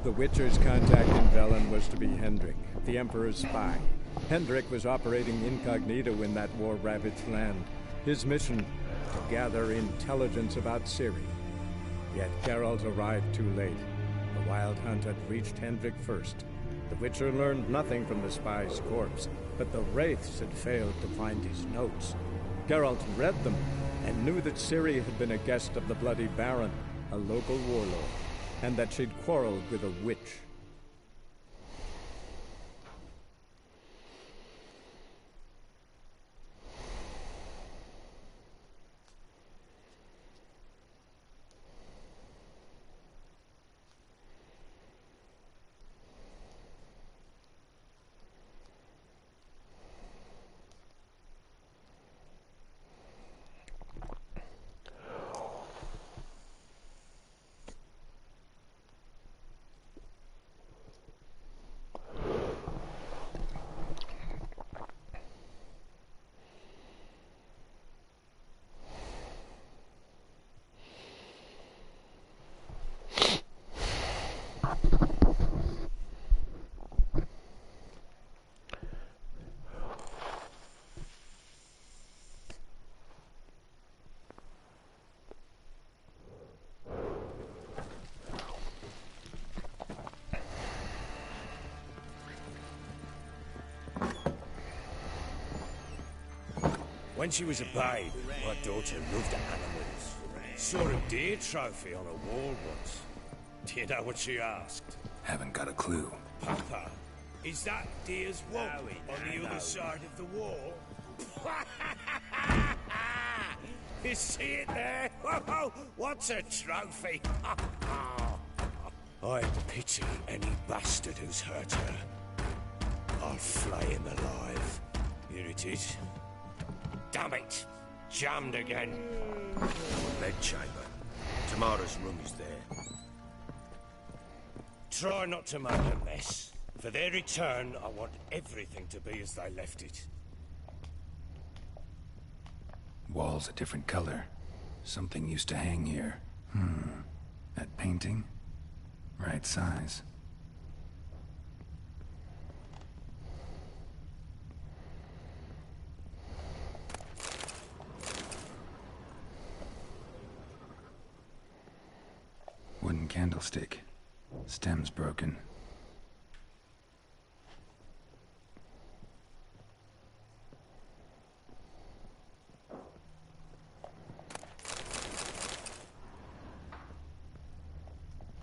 The Witcher's contact in Velen was to be Hendrik, the Emperor's spy. Hendrik was operating incognito in that war-ravaged land. His mission, to gather intelligence about Ciri. Yet Geralt arrived too late. The Wild Hunt had reached Hendrik first. The Witcher learned nothing from the spy's corpse, but the Wraiths had failed to find his notes. Geralt read them, and knew that Ciri had been a guest of the Bloody Baron, a local warlord, and that she'd quarreled with a witch. When she was a babe, my daughter loved animals. Saw a deer trophy on a wall once. Do you know what she asked? Haven't got a clue. Papa, is that deer's wump on the other side of the wall? You see it there? Whoa, what's a trophy? I pity any bastard who's hurt her. I'll flay him alive. Here it is. Damn it! Jammed again. Bedchamber. Tamara's room is there. Try not to make a mess. For their return, I want everything to be as they left it. Wall's a different color. Something used to hang here. That painting? Right size. Wooden candlestick. Stem's broken.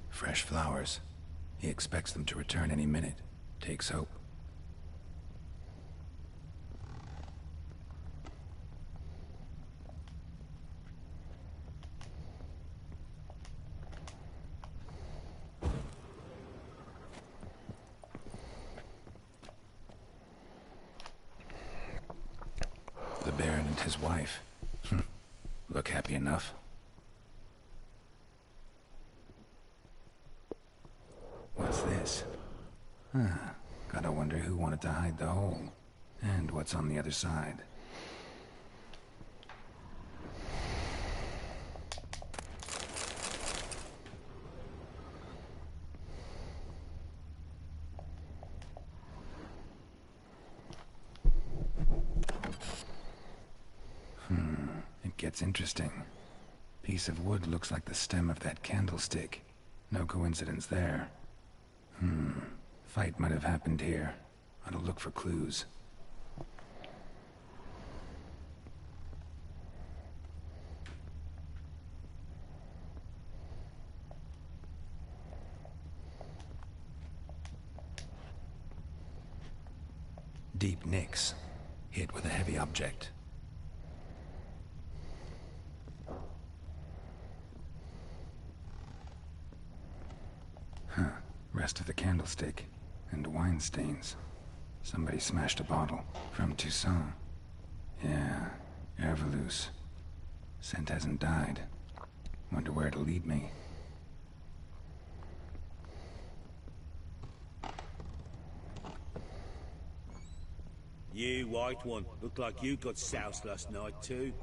Fresh flowers. He expects them to return any minute. Takes hope. The Baron and his wife. Look happy enough. What's this? Gotta wonder who wanted to hide the hole. And what's on the other side. It gets interesting. Piece of wood looks like the stem of that candlestick. No coincidence there. Fight might have happened here. I'll look for clues. Deep nicks. Hit with a heavy object. Rest of the candlestick. And wine stains. Somebody smashed a bottle. From Toussaint. Yeah, Herveloos. Scent hasn't died. Wonder where it'll lead me. You, white one. Looked like you got soused last night, too.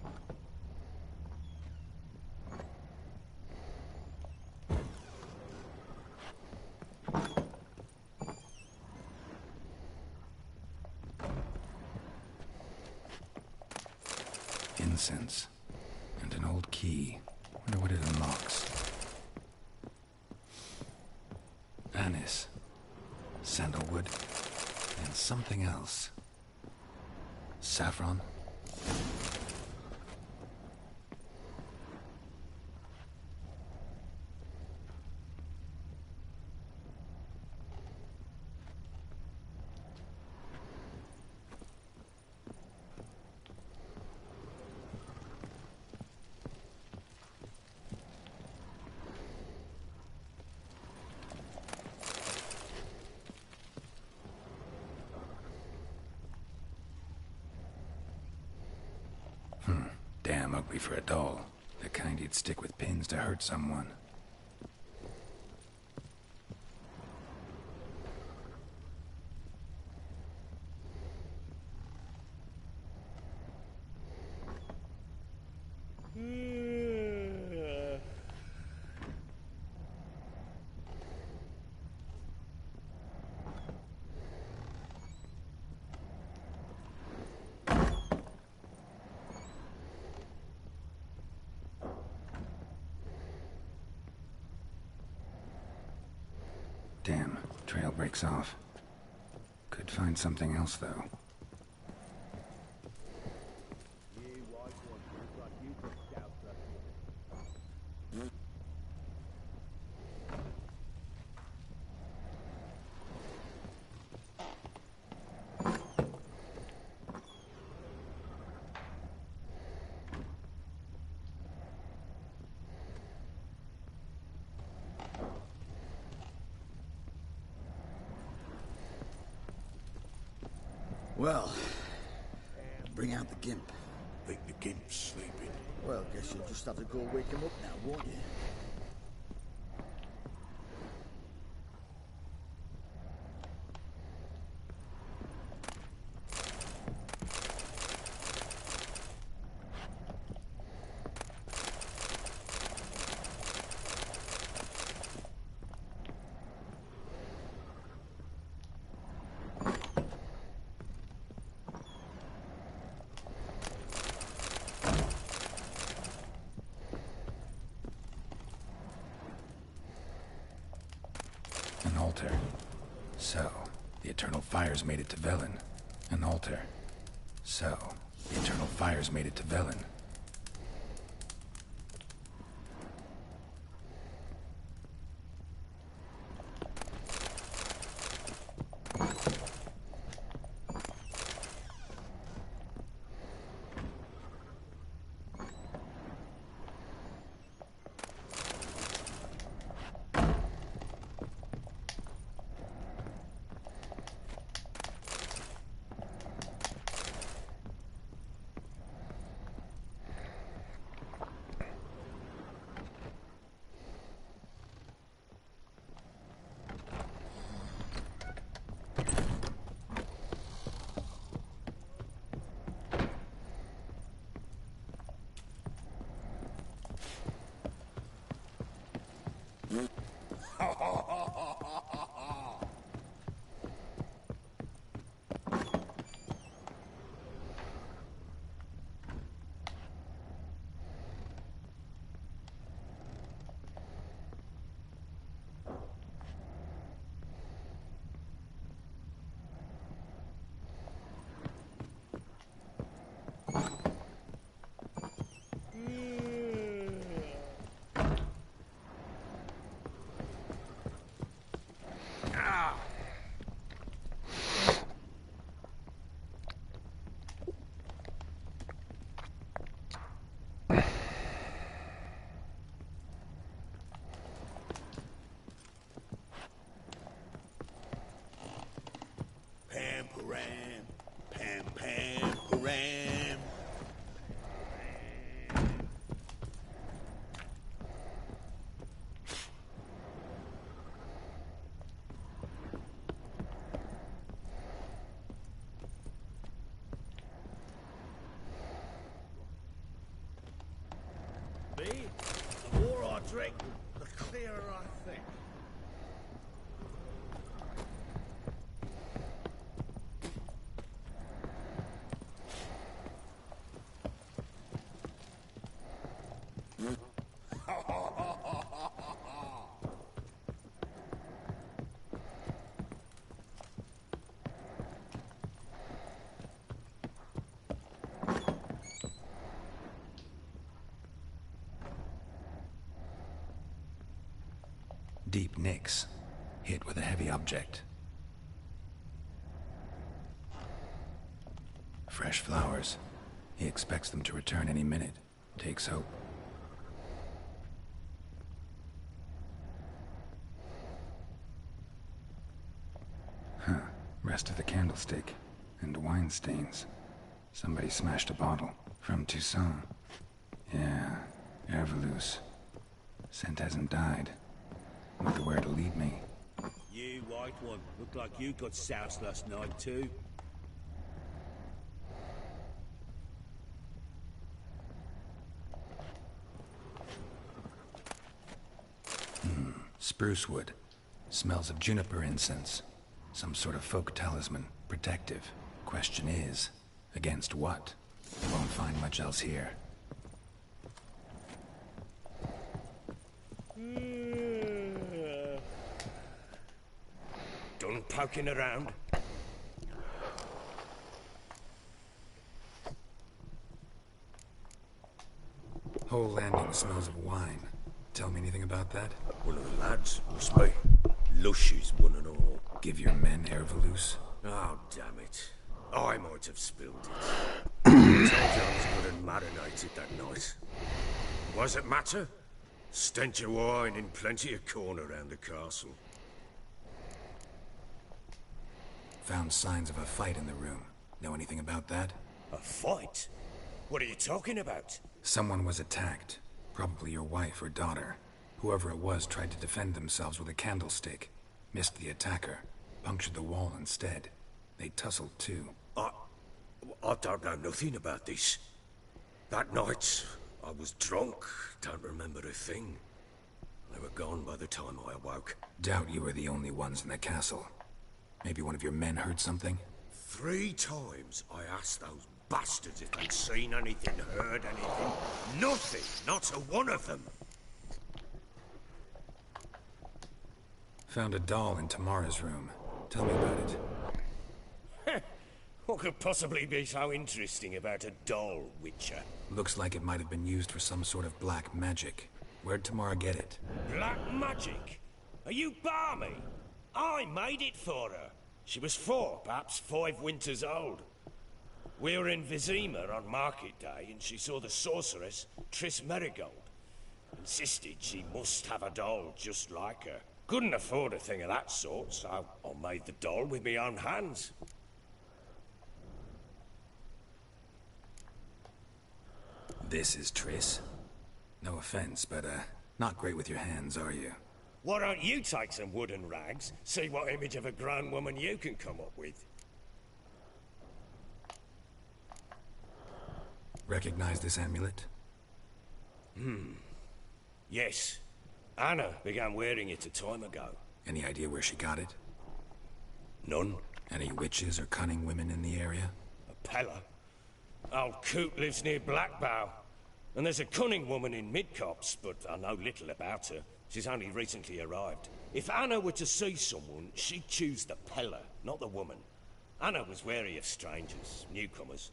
incense. And an old key. Wonder what it unlocks. Anise. Sandalwood. And something else. Saffron? Damn ugly for a doll. The kind you'd stick with pins to hurt someone. Damn, trail breaks off. Could find something else, though. Well, bring out the Gimp. Think the Gimp's sleeping. Well, guess you'll just have to go wake him up now, won't you? An altar. So, the Eternal Fires made it to Velen. An altar. So, the Eternal Fires made it to Velen. Pam-param, pam-pam-param. Me? The more I drink, the clearer I think. deep nicks, hit with a heavy object. Fresh flowers. He expects them to return any minute. Takes hope. Huh. Rest of the candlestick. And wine stains. Somebody smashed a bottle. From Toussaint. Yeah. Herveloos. Scent hasn't died. Wonder where it'll lead me. You white one. Looked like you got soused last night too. Spruce wood. Smells of juniper incense. Some sort of folk talisman. Protective. Question is, against what? Won't find much else here. Done poking around? Whole landing smells of wine. Tell me anything about that? One of the lads, must be. Lushes, one and all. Give your men Herveloos. Oh, damn it. I might have spilled it. I told you I was good and marinated that night. Was it matter? Stench of wine in plenty of corn around the castle. Found signs of a fight in the room. Know anything about that? A fight? What are you talking about? Someone was attacked. Probably your wife or daughter. Whoever it was tried to defend themselves with a candlestick. Missed the attacker. Punctured the wall instead. They tussled too. I don't know nothing about this. That night, I was drunk. Don't remember a thing. They were gone by the time I awoke. Doubt you were the only ones in the castle. Maybe one of your men heard something? 3 times I asked those bastards if they'd seen anything, heard anything. Nothing! Not a one of them! Found a doll in Tamara's room. Tell me about it. What could possibly be so interesting about a doll, Witcher? Looks like it might have been used for some sort of black magic. Where'd Tamara get it? Black magic? Are you balmy? I made it for her. She was 4, perhaps 5 winters old. We were in Vizima on market day, and she saw the sorceress, Triss Merigold. Insisted she must have a doll just like her. Couldn't afford a thing of that sort, so I made the doll with my own hands. This is Triss. No offense, but, not great with your hands, are you? Why don't you take some wooden rags, see what image of a grown woman you can come up with? Recognize this amulet? Yes. Anna began wearing it a time ago. Any idea where she got it? None. Any witches or cunning women in the area? A Pella. Old Coot lives near Blackbow. And there's a cunning woman in Midcopse, but I know little about her. She's only recently arrived. If Anna were to see someone, she'd choose the Pella, not the woman. Anna was wary of strangers, newcomers.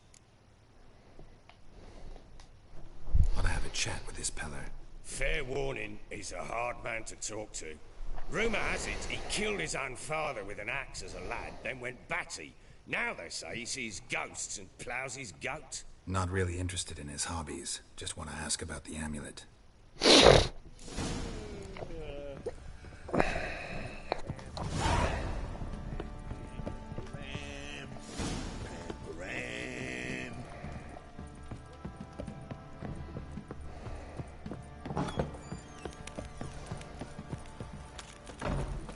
Ought to have a chat with this Peller. Fair warning, he's a hard man to talk to. Rumour has it he killed his own father with an axe as a lad, then went batty. Now they say he sees ghosts and ploughs his goat. Not really interested in his hobbies. Just want to ask about the amulet.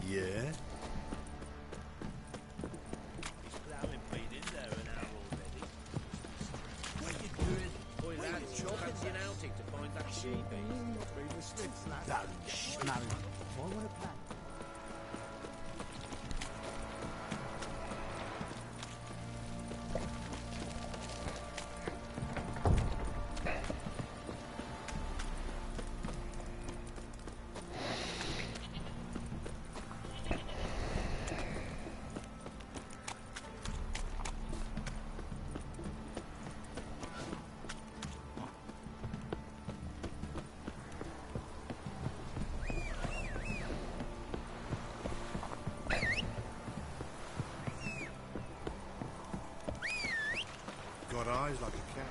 Yeah? got eyes like a cat.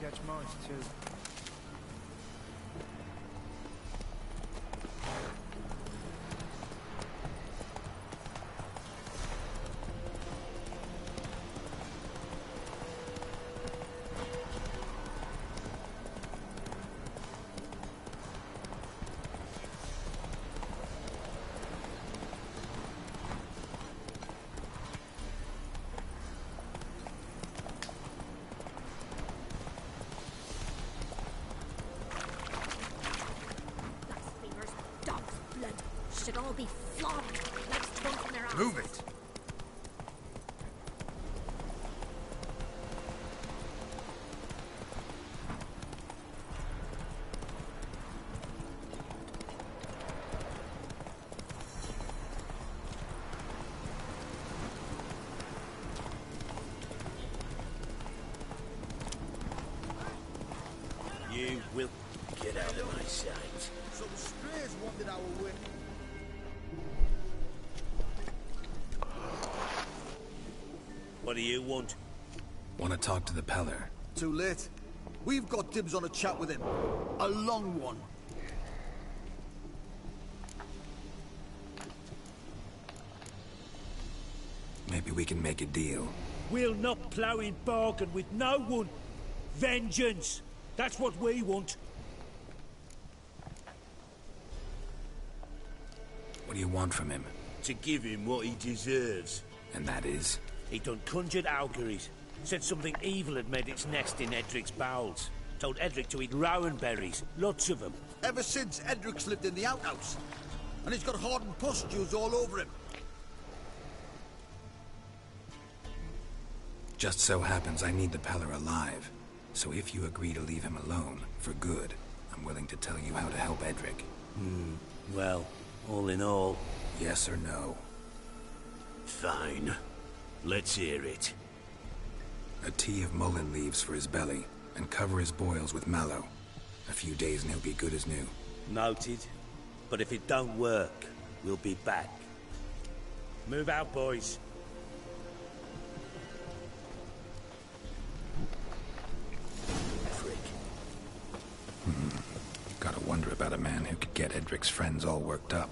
Catch mice too. Should all be flogged, legs torn from their eyes. Move it! You will get out of my sight. Some strays wanted our whip. What do you want? Want to talk to the Peller? Too late. We've got dibs on a chat with him. A long one. Maybe we can make a deal. We'll not plough in bargain with no one. Vengeance! That's what we want. What do you want from him? To give him what he deserves. And that is? He done conjured auguries. Said something evil had made its nest in Edric's bowels. Told Edric to eat rowan berries. Lots of them. Ever since Edric's lived in the outhouse. And he's got hardened pustules all over him. Just so happens I need the Peller alive. So if you agree to leave him alone, for good, I'm willing to tell you how to help Edric. Well, all in all... Yes or no? Fine. Let's hear it. A tea of mullein leaves for his belly, and cover his boils with mallow. A few days and he'll be good as new. Noted. But if it don't work, we'll be back. Move out, boys. Frick. Gotta wonder about a man who could get Edric's friends all worked up.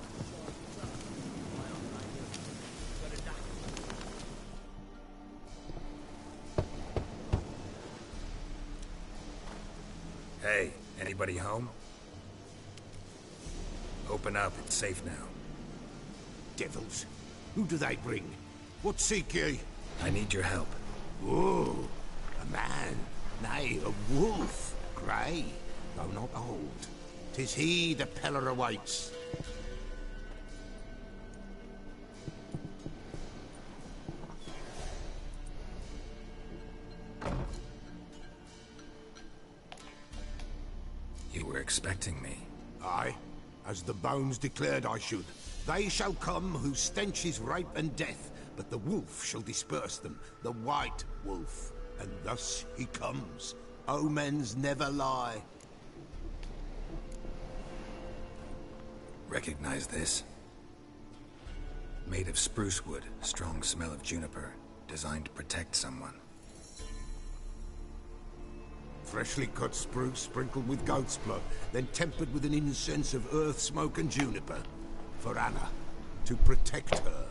Hey, anybody home? Open up, it's safe now. Devils. Who do they bring? What seek ye? I need your help. Oh, a man. Nay, a wolf. Grey, though not old. 'Tis he the Peller awaits. You were expecting me. Aye, as the bones declared I should. They shall come whose stench is rape and death, but the wolf shall disperse them, the white wolf. And thus he comes. Omens never lie. Recognize this? Made of spruce wood, strong smell of juniper, designed to protect someone. Freshly cut spruce sprinkled with goat's blood, then tempered with an incense of earth, smoke and juniper. For Anna, to protect her.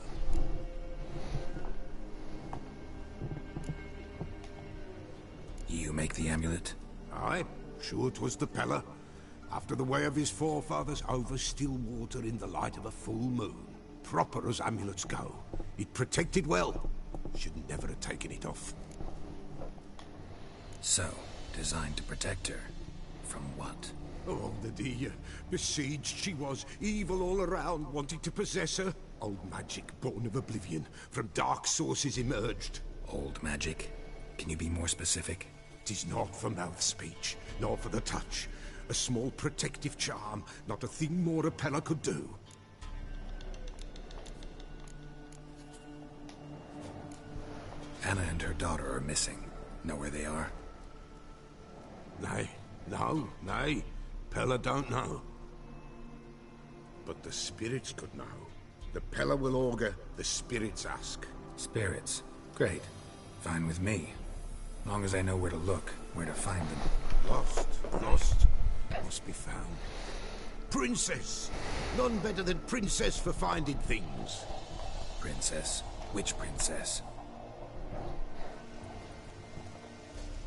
You make the amulet? Aye, sure 'twas the Peller. After the way of his forefathers, over still water in the light of a full moon. Proper as amulets go. It protected well. Should never have taken it off. So, designed to protect her. From what? Oh, besieged she was, evil all around, wanting to possess her. Old magic born of oblivion, from dark sources emerged. Old magic? Can you be more specific? 'Tis not for mouth speech, nor for the touch. A small protective charm, not a thing more a Peller could do. Anna and her daughter are missing. Know where they are? Nay, nay. Peller don't know. But the spirits could know. The Peller will augur, the spirits ask. Spirits. Great. Fine with me. long as I know where to look, where to find them. Lost. Must be found. Princess! None better than Princess for finding things. Princess? Which princess?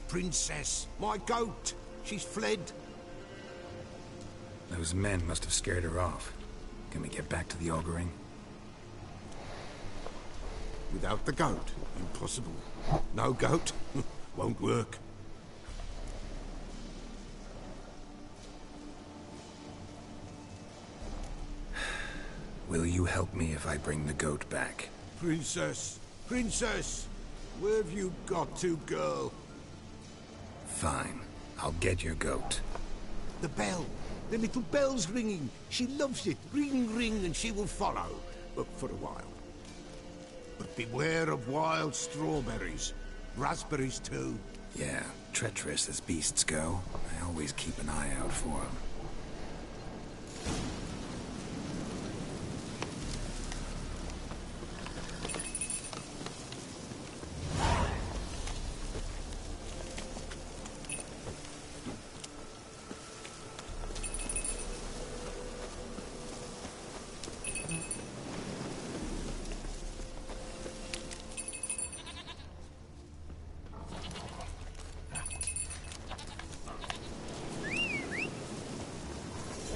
Princess, my goat. She's fled. Those men must have scared her off. Can we get back to the auguring? Without the goat, impossible. No goat, won't work. Will you help me if I bring the goat back? Princess! Princess! Where have you got to, girl? Fine. I'll get your goat. The bell! The little bell's ringing. She loves it. Ring, ring, and she will follow. But for a while. But beware of wild strawberries. Raspberries, too. Yeah, treacherous as beasts go. I always keep an eye out for them.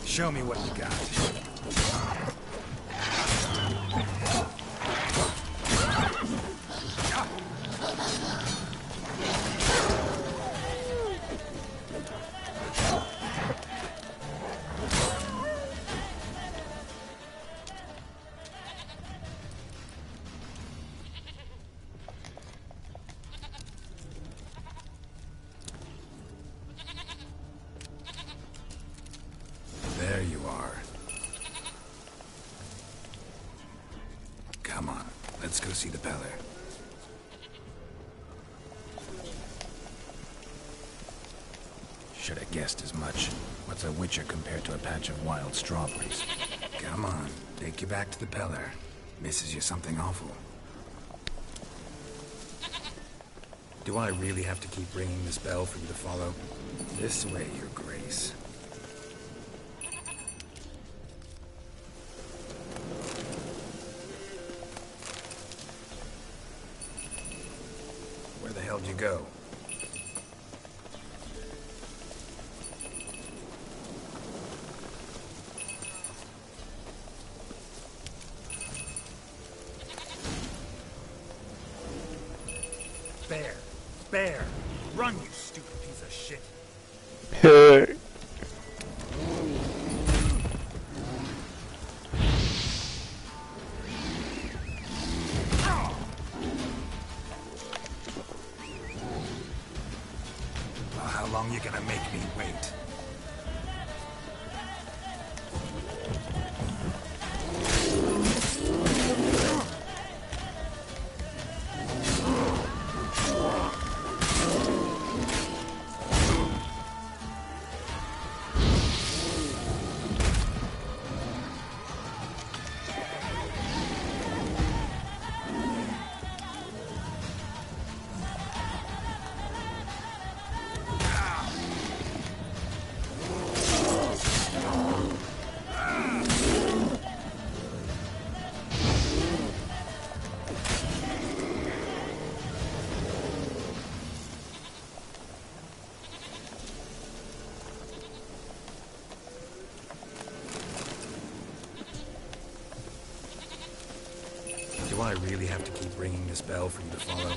Show me what you got. There you are. Come on, let's go see the Peller. Should have guessed as much. What's a witcher compared to a patch of wild strawberries? Come on, take you back to the Peller. Misses you something awful. Do I really have to keep ringing this bell for you to follow? This way, Your Grace. Where the hell did you go? Bear! Run, you stupid piece of shit! Well, how long you gonna make me wait? Do I really have to keep ringing this bell for you to follow?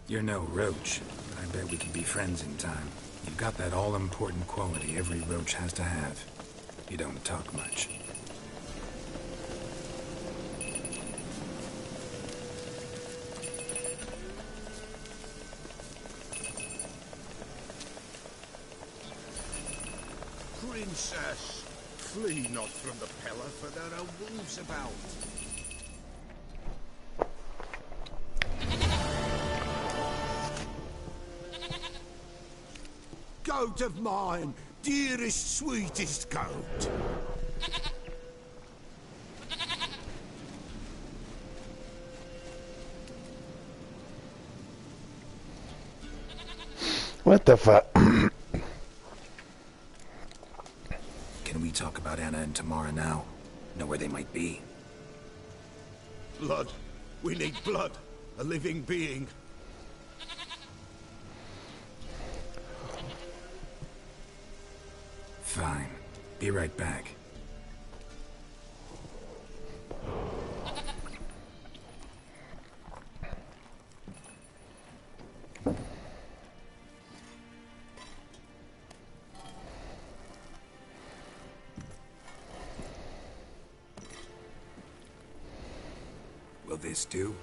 You're no roach, but I bet we can be friends in time. You've got that all-important quality every roach has to have. You don't talk much. Princess, Flee not from the Pella, for there are wolves about. Goat of mine, dearest, sweetest goat. What the fuck? Can we talk about Anna and Tamara now? Know where they might be? Blood. We need blood. A living being. Fine. Be right back. Will this do?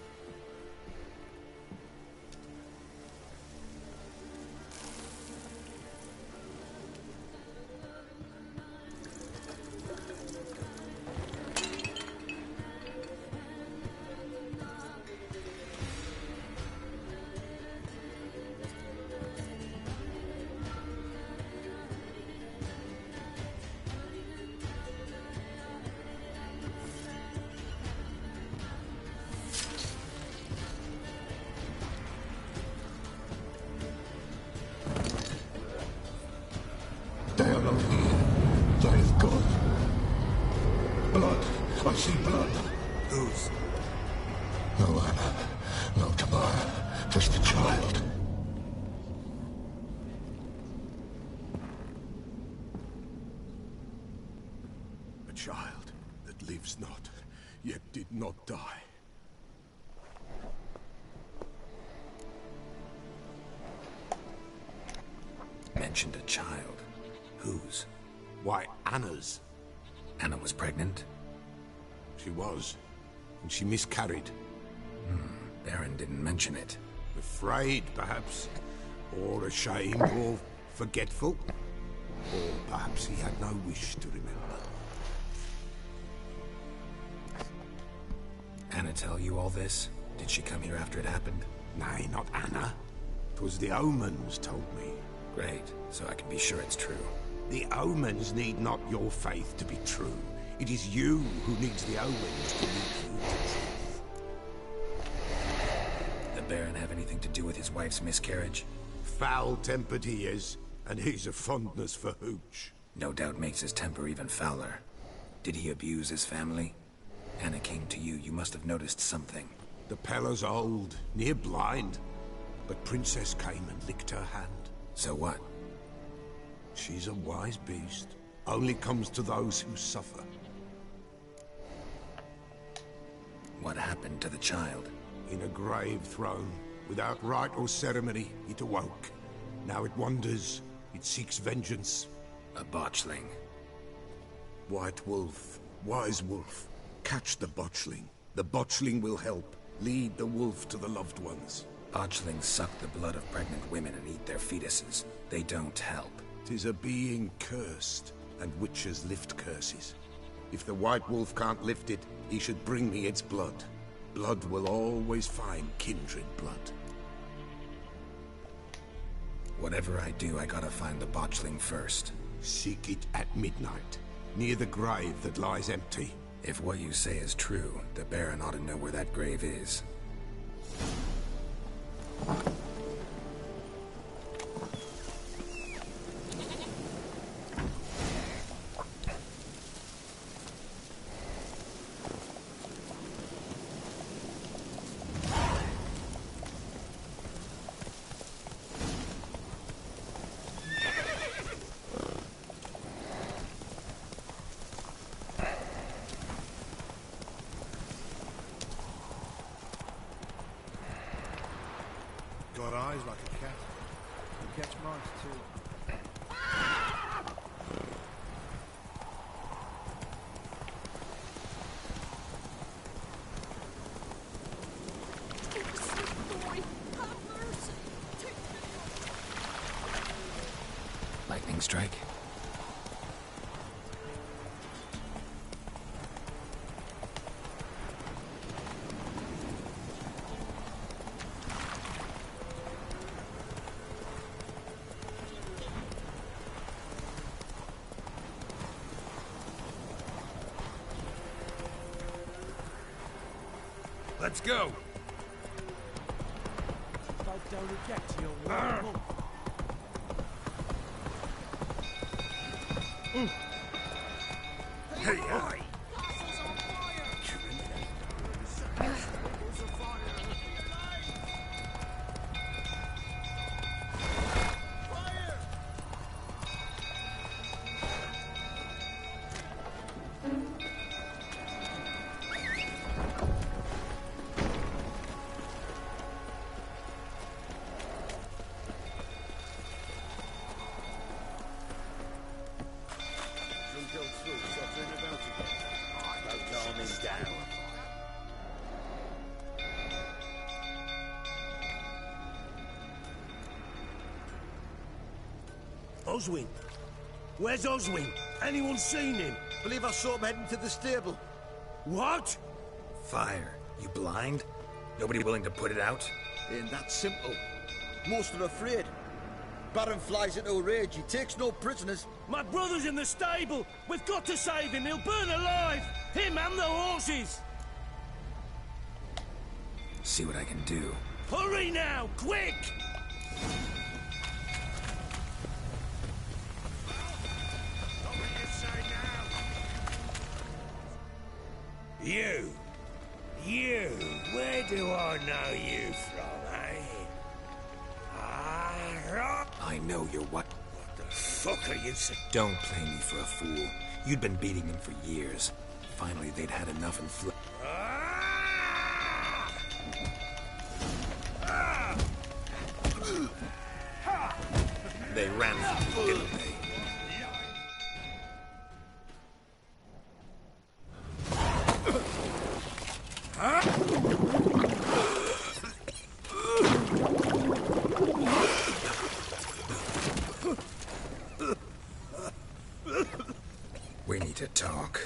They are not here. There is God. Blood. I see blood. Whose? No Anna. No Tamara. Just a child. A child that lives not, yet did not die. Mentioned a child. Whose? Why, Anna's. Anna was pregnant? She was. And she miscarried. Baron didn't mention it. Afraid, perhaps. Or ashamed, or forgetful. Or perhaps he had no wish to remember. Anna tell you all this? Did she come here after it happened? Nay, not Anna. 'Twas the omens told me. Great, so I can be sure it's true. The omens need not your faith to be true. It is you who needs the omens to lead you to truth. The Baron have anything to do with his wife's miscarriage? Foul-tempered he is, and he's a fondness for hooch. No doubt makes his temper even fouler. Did he abuse his family? Anna came to you, you must have noticed something. The Pella's old, near blind, but Princess came and licked her hand. So what? She's a wise beast. Only comes to those who suffer. What happened to the child? In a grave thrown, without rite or ceremony, it awoke. Now it wanders, it seeks vengeance. A botchling. White Wolf, Wise Wolf, catch the botchling. The botchling will help, lead the wolf to the loved ones. Botchlings suck the blood of pregnant women and eat their fetuses. They don't help. 'Tis a being cursed, and witches lift curses. If the White Wolf can't lift it, he should bring me its blood. Blood will always find kindred blood. Whatever I do, I gotta find the botchling first. Seek it at midnight, near the grave that lies empty. If what you say is true, the Baron ought to know where that grave is. Got eyes like a cat. You catch mice too. Lightning strike? Let's go. Don't get to your rival. Hey, Oswin? Where's Oswin? Anyone seen him? Believe I saw him heading to the stable. What? Fire. You blind? Nobody willing to put it out? Ain't that simple. Most are afraid. Baron flies into a rage. He takes no prisoners. My brother's in the stable. We've got to save him. He'll burn alive. Him and the horses. See what I can do. Hurry now, quick! You, where do I know you from, eh? I know you're what? What the fuck are you saying? Don't play me for a fool. You'd been beating him for years. Finally, they'd had enough and They ran from you, didn't they? We need to talk.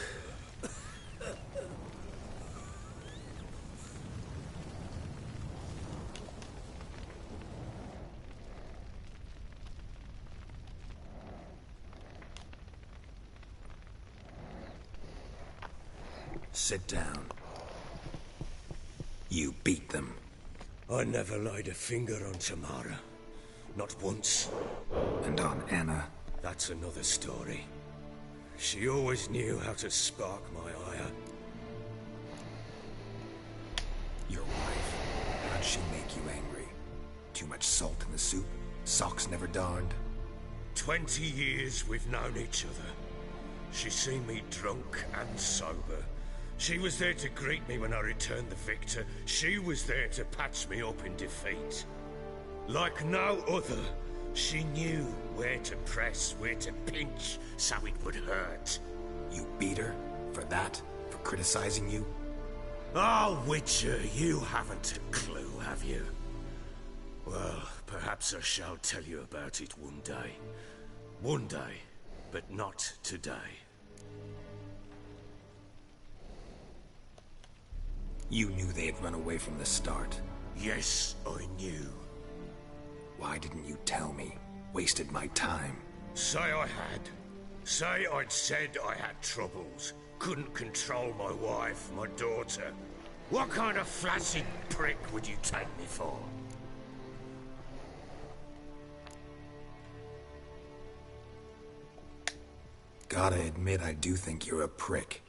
Sit down. You beat them. I never laid a finger on Tamara. Not once. And on Anna? That's another story. She always knew how to spark my ire. Your wife. How'd she make you angry? Too much salt in the soup? Socks never darned? 20 years we've known each other. She's seen me drunk and sober. She was there to greet me when I returned the victor. She was there to patch me up in defeat. Like no other, she knew where to press, where to pinch, so it would hurt. You beat her? For that? For criticizing you? Oh, Witcher, you haven't a clue, have you? Well, perhaps I shall tell you about it one day. One day, but not today. You knew they had run away from the start. Yes, I knew. Why didn't you tell me? Wasted my time. Say I had. Say I'd said I had troubles. Couldn't control my wife, my daughter. What kind of flaccid prick would you take me for? Gotta admit, I do think you're a prick.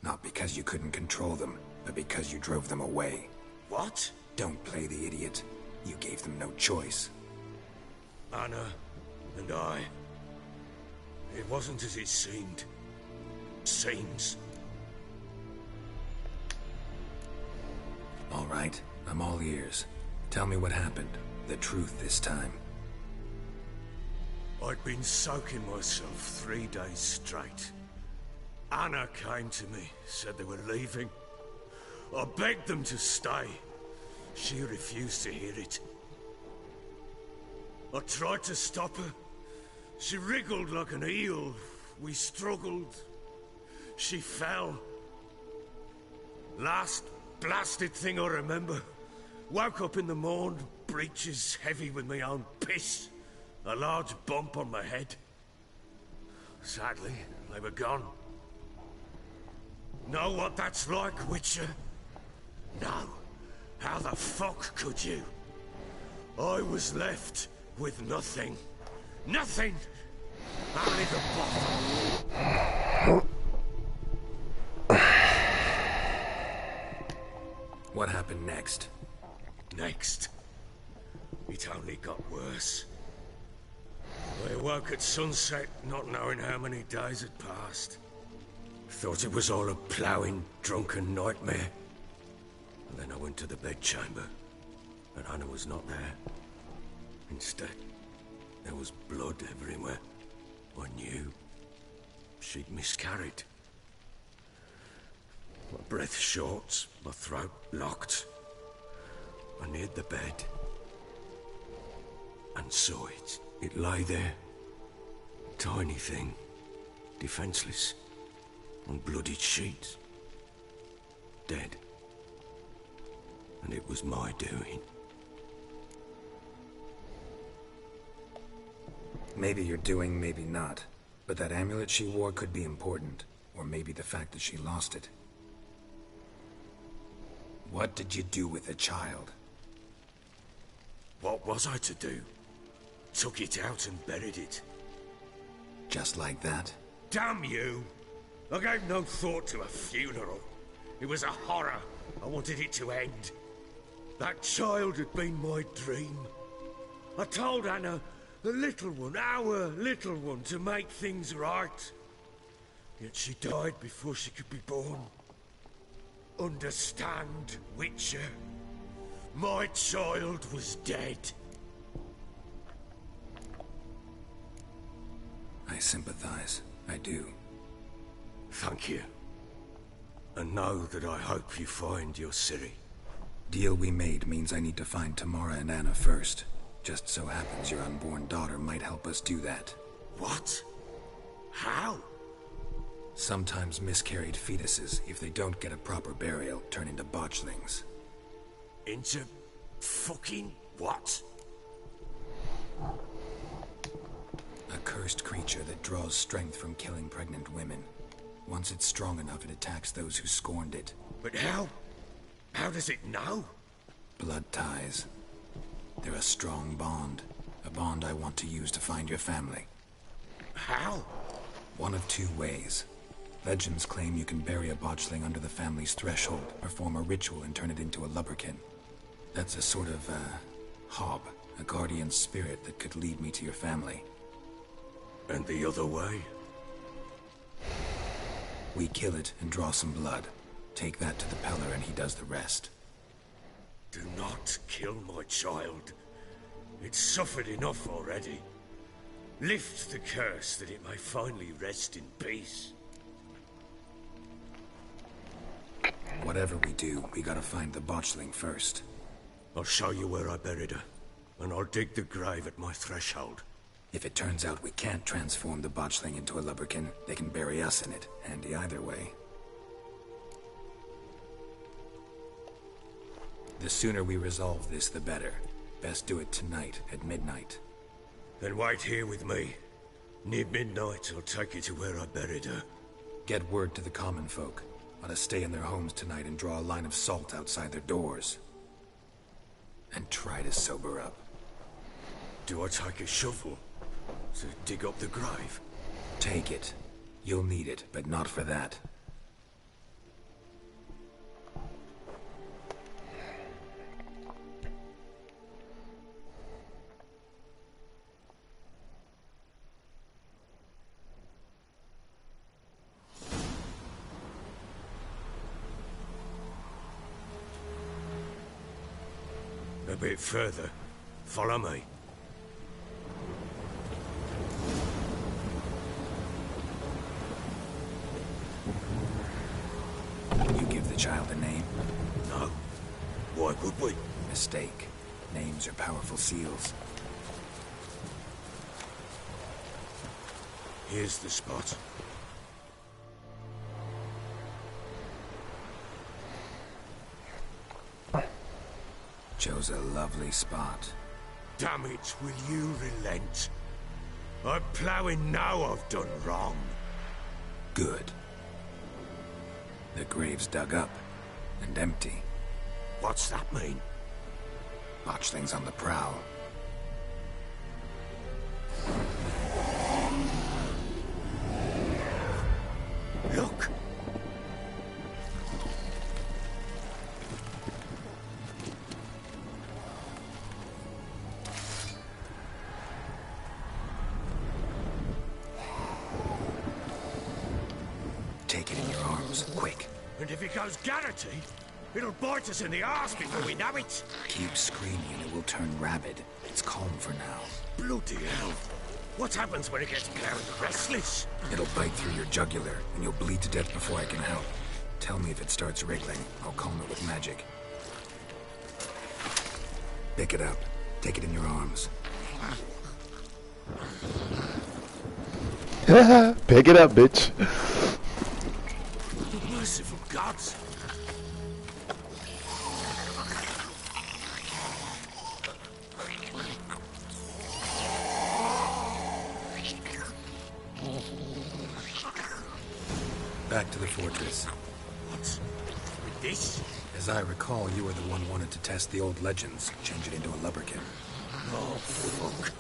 Not because you couldn't control them, but because you drove them away. What? Don't play the idiot. You gave them no choice. Anna and I... It wasn't as it seemed. Seems. All right, I'm all ears. Tell me what happened. The truth this time. I'd been soaking myself 3 days straight. Anna came to me, said they were leaving. I begged them to stay. She refused to hear it. I tried to stop her. She wriggled like an eel. We struggled. She fell. Last blasted thing I remember. Woke up in the morn, breeches heavy with my own piss. A large bump on my head. Sadly, they were gone. Know what that's like, Witcher? No. How the fuck could you? I was left with nothing. Nothing! Only the bottle. What happened next? Next, it only got worse. I awoke at sunset, not knowing how many days had passed. Thought it was all a ploughing, drunken nightmare. And then I went to the bedchamber, and Anna was not there. Instead, there was blood everywhere. I knew she'd miscarried. My breath short, my throat locked. I neared the bed and saw it. It lay there. Tiny thing. Defenseless. On bloodied sheets. Dead. And it was my doing. Maybe you're doing, maybe not. But that amulet she wore could be important. Or maybe the fact that she lost it. What did you do with the child? What was I to do? Took it out and buried it. Just like that? Damn you! I gave no thought to a funeral. It was a horror. I wanted it to end. That child had been my dream. I told Anna, the little one, our little one, to make things right. Yet she died before she could be born. Understand, Witcher? My child was dead. I sympathize. I do. Thank you. And know that I hope you find your Ciri. Deal we made means I need to find Tamara and Anna first. Just so happens your unborn daughter might help us do that. What? How? Sometimes miscarried fetuses, if they don't get a proper burial, turn into botchlings. Into fucking what? A cursed creature that draws strength from killing pregnant women. Once it's strong enough, it attacks those who scorned it. But how? How does it know? Blood ties. They're a strong bond. A bond I want to use to find your family. How? One of two ways. Legends claim you can bury a botchling under the family's threshold, perform a ritual and turn it into a lubberkin. That's a sort of, hob, a guardian spirit that could lead me to your family. And the other way? We kill it and draw some blood. Take that to the Peller and he does the rest. Do not kill my child. It's suffered enough already. Lift the curse that it may finally rest in peace. Whatever we do, we gotta find the botchling first. I'll show you where I buried her, and I'll dig the grave at my threshold. If it turns out we can't transform the botchling into a lubberkin, they can bury us in it. Handy either way. The sooner we resolve this, the better. Best do it tonight, at midnight. Then wait here with me. Near midnight, I'll take you to where I buried her. Get word to the common folk. Ought to stay in their homes tonight and draw a line of salt outside their doors. And try to sober up. Do I take a shovel to dig up the grave? Take it. You'll need it, but not for that. A bit further. Follow me. You give the child a name? No. Why would we? Mistake. Names are powerful seals. Here's the spot. Chose a lovely spot. Damn it, will you relent? I'm ploughing now I've done wrong. Good. The grave's dug up and empty. What's that mean? Botchling's on the prowl. Look! Take it in your arms, quick. And if it goes Garrity, it'll bite us in the arse before we know it. Keep screaming and it will turn rabid. It's calm for now. Bloody hell. What happens when it gets very restless? It'll bite through your jugular, and you'll bleed to death before I can help. Tell me if it starts wriggling. I'll calm it with magic. Pick it up. Take it in your arms. Pick it up, bitch. Merciful gods. Back to the fortress. What's with this? As I recall, you were the one wanted to test the old legends, change it into a lubberkin. Oh, fuck.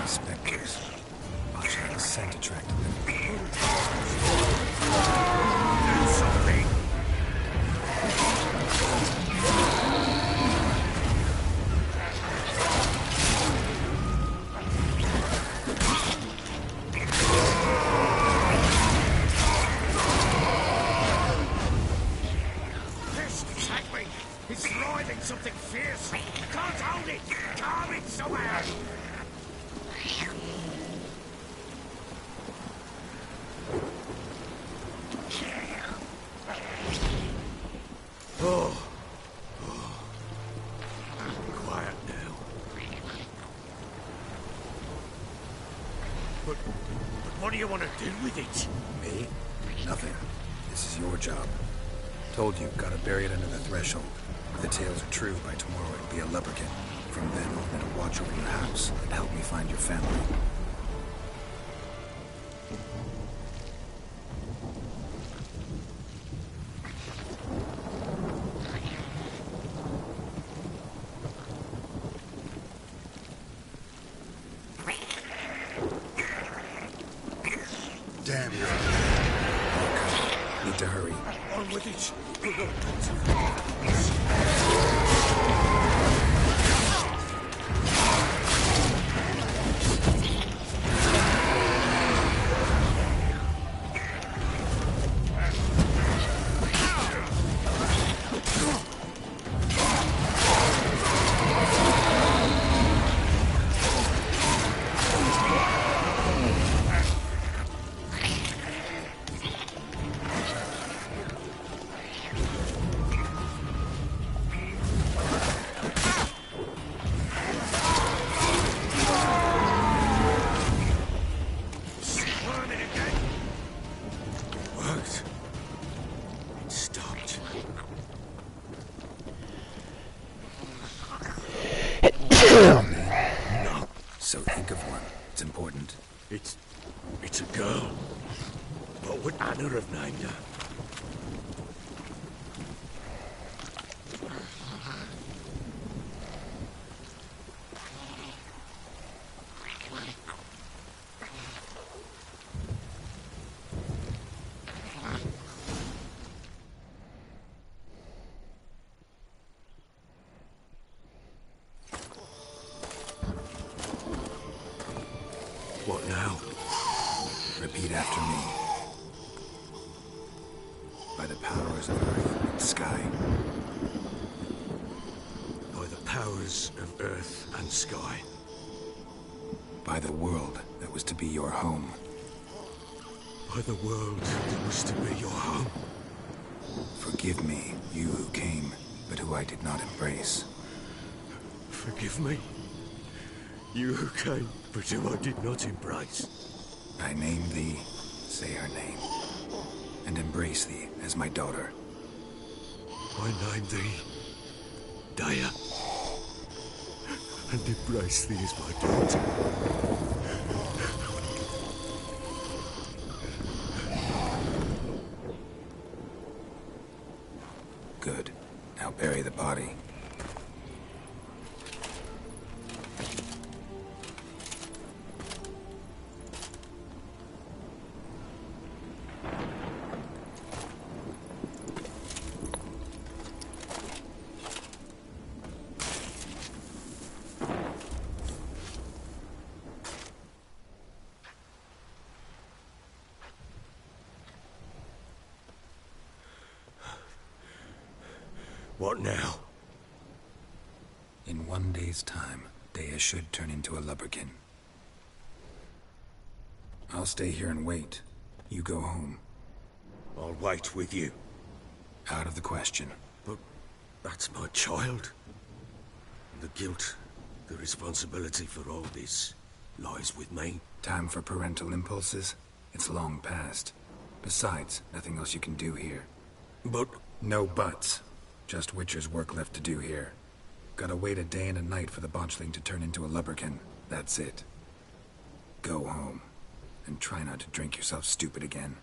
Spectres. Botchling's scent attracted them. Do something. This attack me. It's writhing something fierce. I can't hold it. Calm it somehow. Oh. Quiet now. But what do you want to do with it? Me? Nothing. This is your job. Told you, gotta bury it under the threshold. If the tales are true, by tomorrow it'll be a lubberkin. From then on, it'll watch over your house and help me find your family. Damn you. Need to hurry. On with it. Squirming again. Worked. It stopped. No. So think of one. It's important. It's a girl. What would Anna have named her? What now? Repeat after me. By the powers of earth and sky. By the powers of earth and sky. by the world that was to be your home. By the world that was to be your home. Forgive me, you who came, but who I did not embrace. Forgive me. You who came, but who I did not embrace. I name thee, say her name, and embrace thee as my daughter. I name thee Daya, and embrace thee as my daughter. Good. Now bury the body. What now? In 1 day's time, Daya should turn into a lubberkin. I'll stay here and wait. You go home. I'll wait with you. Out of the question. But that's my child. The guilt, the responsibility for all this lies with me. Time for parental impulses? It's long past. Besides, nothing else you can do here. But... No buts. Just Witcher's work left to do here. Gotta wait a day and a night for the botchling to turn into a lubberkin. That's it. Go home. And try not to drink yourself stupid again.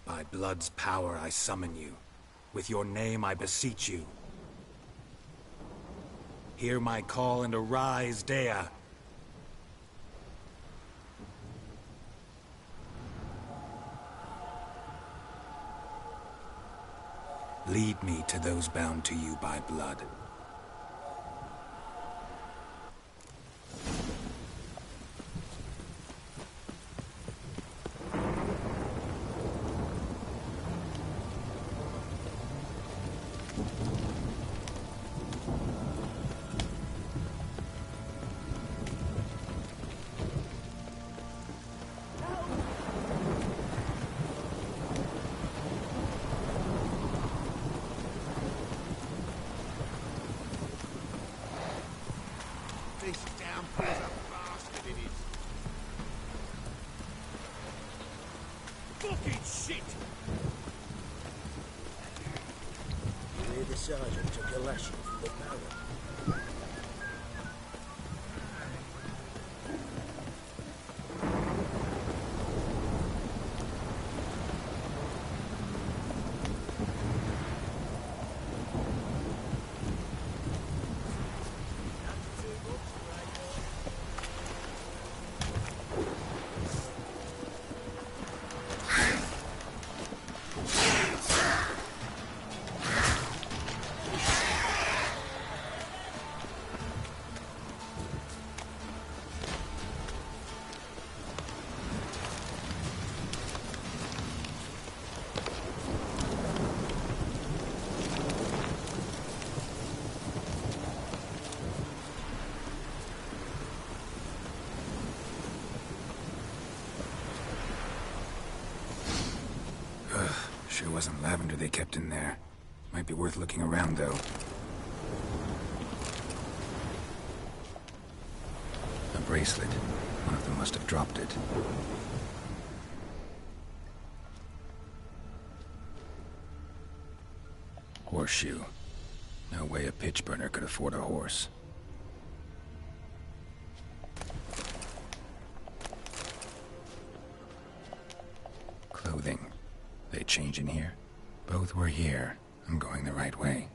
By blood's power I summon you. With your name I beseech you. Hear my call and arise, Daya. Lead me to those bound to you by blood. This downpour's a bastard, it is. Fucking shit! You hear the sergeant took a lashing from the barrel. Sure wasn't lavender they kept in there. Might be worth looking around, though. A bracelet. One of them must have dropped it. Horseshoe. No way a pitch burner could afford a horse. Clothing. They change in here? Both were here. I'm going the right way.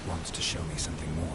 Wants to show me something more.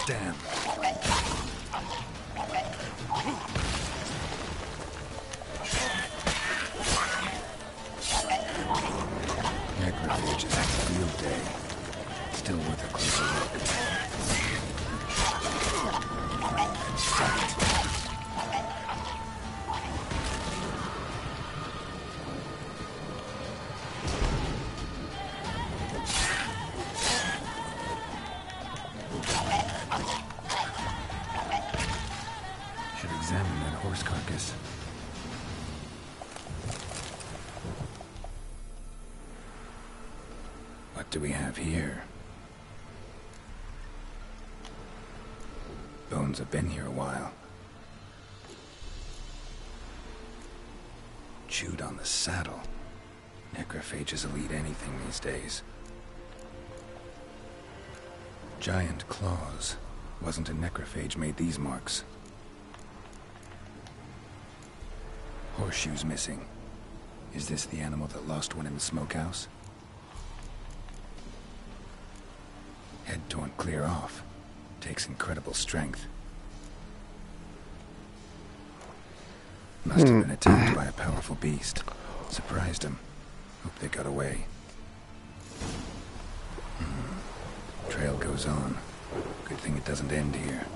Damn. Necrophages have a field day. Still worth a closer look. Should examine that horse carcass. What do we have here? Bones have been here a while. Chewed on the saddle. Necrophages will eat anything these days. Giant claws. Wasn't a necrophage made these marks. Horseshoes missing. Is this the animal that lost one in the smokehouse? Head torn clear off. Takes incredible strength. Must have been attacked by a powerful beast. Surprised him. Hope they got away. Trail goes on. Good thing it doesn't end here.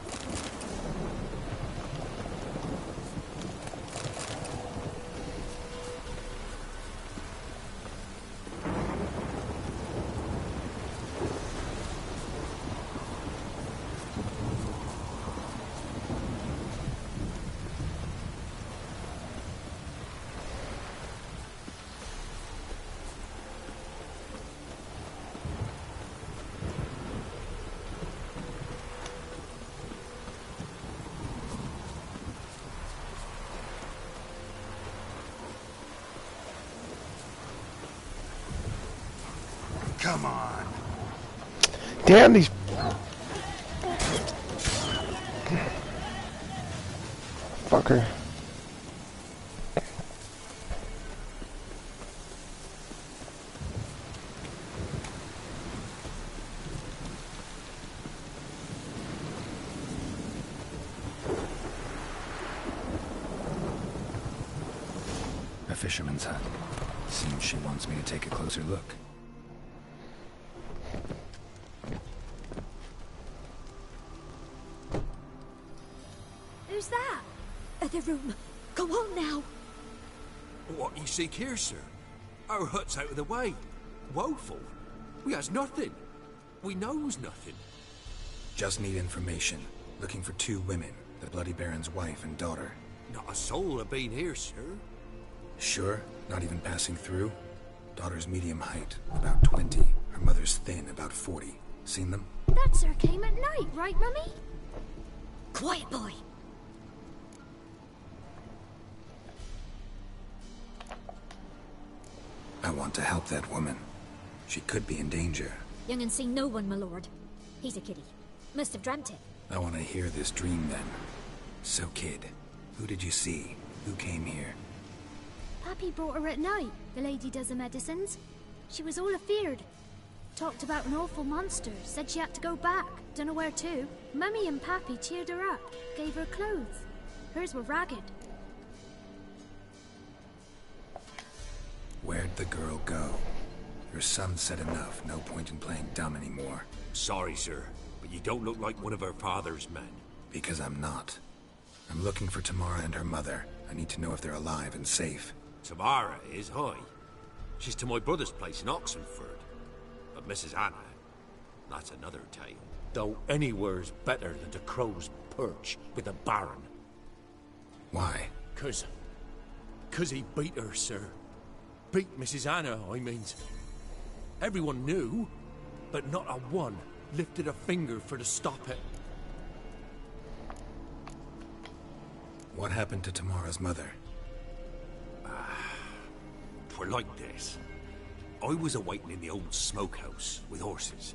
Come on. Damn these. Fucker. fisherman's hut. Seems she wants me to take a closer look. Who's that? Other room. Go on now. What you seek here, sir? Our hut's out of the way. Woeful. We has nothing. We knows nothing. Just need information. Looking for 2 women, the Bloody Baron's wife and daughter. Not a soul have been here, sir. Sure? Not even passing through? Daughter's medium height, about 20. Her mother's thin, about 40. Seen them? That sir came at night, right, Mummy? Quiet, boy. I want to help that woman. She could be in danger. Young and seen no one, my lord. He's a kiddie. Must have dreamt it. I want to hear this dream then. So, kid, who did you see? Who came here? Pappy brought her at night. The lady does the medicines. She was all afeared. Talked about an awful monster. Said she had to go back. Dunno where to. Mummy and Pappy cheered her up. Gave her clothes. Hers were ragged. Where'd the girl go? Your son said enough. No point in playing dumb anymore. Sorry, sir, but you don't look like one of her father's men. Because I'm not. I'm looking for Tamara and her mother. I need to know if they're alive and safe. Tamara is, hi. She's to my brother's place in Oxenford. But Mrs. Anna, that's another tale. Though anywhere's better than the Crow's Perch with the Baron. Why? Cause he beat her, sir. Beat Mrs. Anna, I mean. Everyone knew, but not a one lifted a finger for to stop it. What happened to Tamara's mother? Twere like this. I was awaiting in the old smokehouse with horses.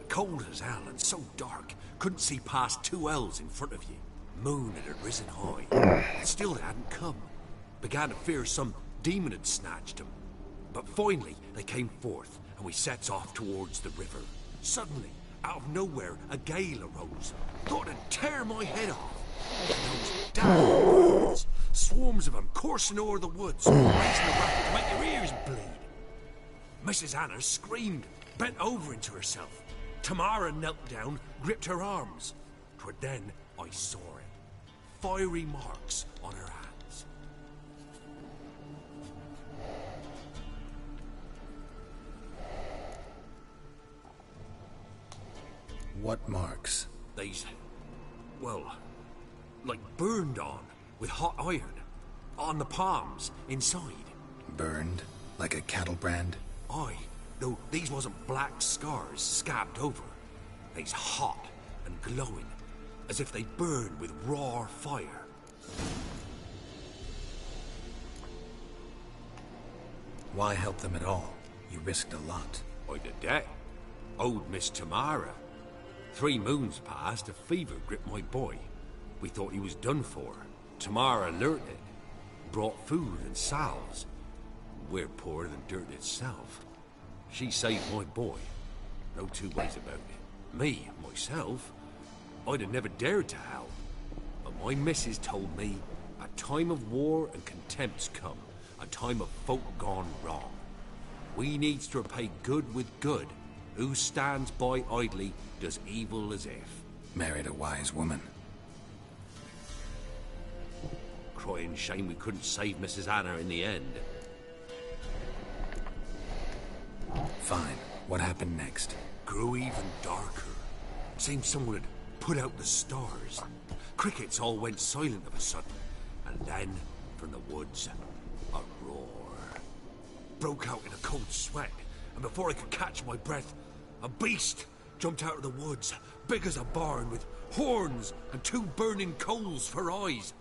Cold as hell and so dark, couldn't see past 2 ells in front of you. Moon had risen high, and still they hadn't come. Began to fear some demon had snatched them. But finally, they came forth, and we sets off towards the river. Suddenly, out of nowhere, a gale arose. Thought it'd tear my head off. And those damn birds, swarms of them coursing o'er the woods, raising a racket to make your ears bleed. Mrs. Anna screamed, bent over into herself. Tamara knelt down, gripped her arms. 'Twere then I saw it. Fiery marks on her hands. What marks? They's, well, like burned on with hot iron. On the palms, inside. Burned? Like a cattle brand? Aye, though these wasn't black scars scabbed over. They's hot and glowing, as if they burned with raw fire. Why help them at all? You risked a lot. I did that. Owed Miss Tamara. 3 moons passed, a fever gripped my boy. We thought he was done for. Tamara alerted, brought food and salves. We're poorer than dirt itself. She saved my boy. No 2 ways about it. Me, myself, I'd have never dared to help. But my missus told me a time of war and contempt's come. A time of folk gone wrong. We needs to repay good with good. Who stands by idly does evil as if. Married a wise woman. Crying shame we couldn't save Mrs. Anna in the end. Fine. What happened next? Grew even darker. Seemed someone had put out the stars. Crickets all went silent of a sudden. And then, from the woods, a roar. Broke out in a cold sweat, and before I could catch my breath, a beast jumped out of the woods, big as a barn, with horns and 2 burning coals for eyes.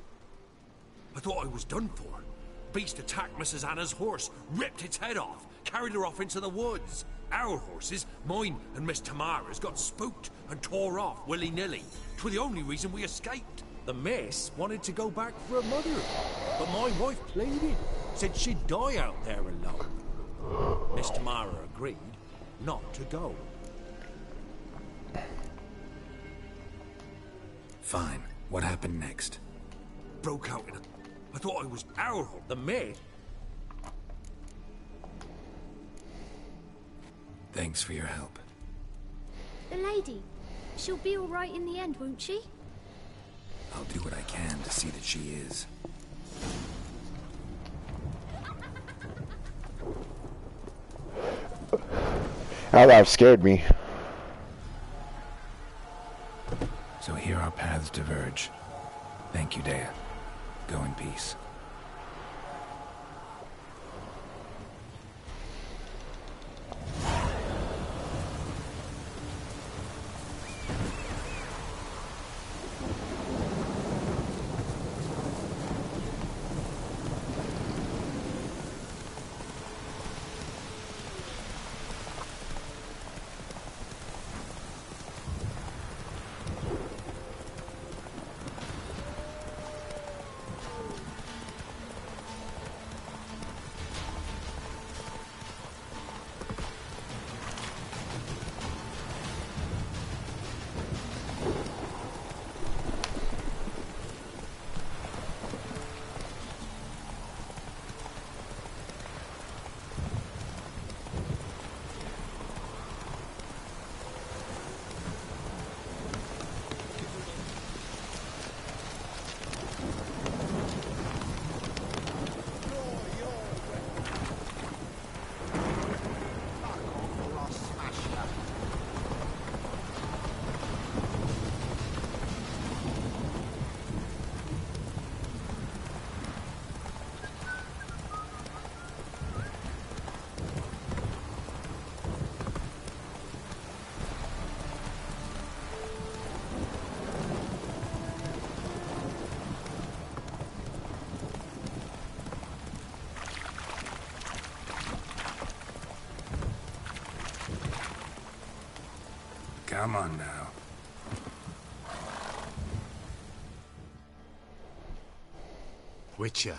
I thought I was done for. Beast attacked Mrs. Anna's horse, ripped its head off, carried her off into the woods. Our horses, mine and Miss Tamara's, got spooked and tore off willy-nilly. 'Twere the only reason we escaped. The miss wanted to go back for her mother, but my wife pleaded, said she'd die out there alone. Miss Tamara agreed not to go. Fine. What happened next? Broke out in a... I thought I was our horse. The maid Thanks for your help. The lady, she'll be all right in the end, won't she? I'll do what I can to see that she is. Oh, that scared me. So here our paths diverge. Thank you, Dea. Go in peace. Come on now. Witcher,